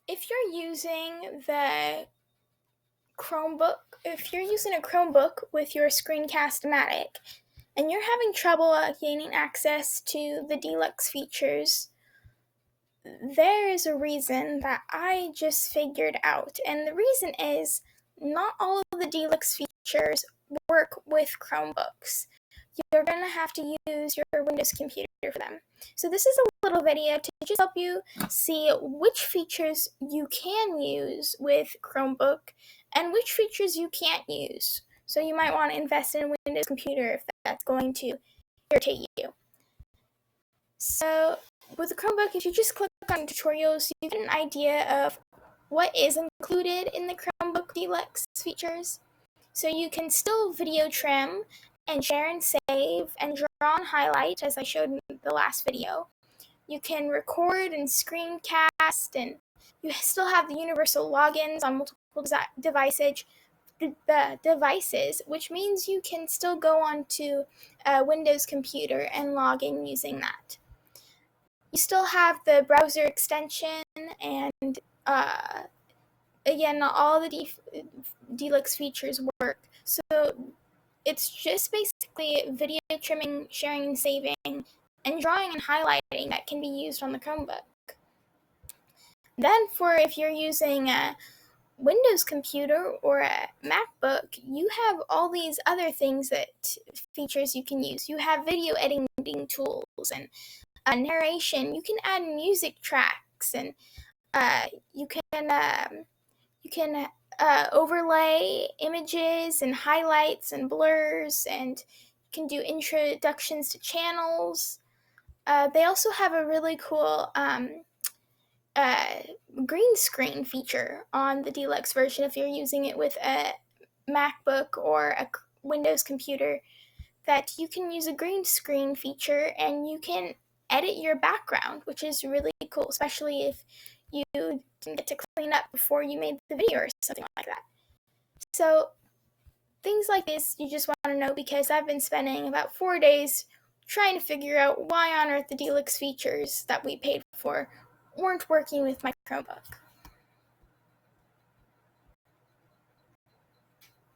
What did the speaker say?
If you're using the if you're using a Chromebook with your Screencast-O-matic and you're having trouble gaining access to the Deluxe features, there is a reason that I just figured out. And the reason is not all of the Deluxe features work with Chromebooks. You're going to have to use your Windows computer for them. So this is a little video to just help you see which features you can use with Chromebook and which features you can't use. So you might want to invest in a Windows computer if that's going to irritate you. So with the Chromebook, if you just click on tutorials, you get an idea of what is included in the Chromebook Deluxe features. So you can still video trim and share and save and draw and highlight, as I showed in the last video. You can record and screencast, and you still have the universal logins on multiple devices, which means you can still go onto a Windows computer and log in using that. You still have the browser extension, and again, not all the Deluxe features work. So it's just basically video trimming, sharing and saving, and drawing and highlighting that can be used on the Chromebook. Then for if you're using a Windows computer or a MacBook, you have all these other features you can use. You have video editing tools and narration. You can add music tracks, and you can overlay images and highlights and blurs, and you can do introductions to channels. They also have a really cool green screen feature on the Deluxe version if you're using it with a MacBook or a Windows computer, that you can use a green screen feature and you can edit your background, which is really cool, especially if you didn't get to clean up before you made the video or something like that. So things like this you just want to know, because I've been spending about 4 days trying to figure out why on earth the Deluxe features that we paid for weren't working with my Chromebook.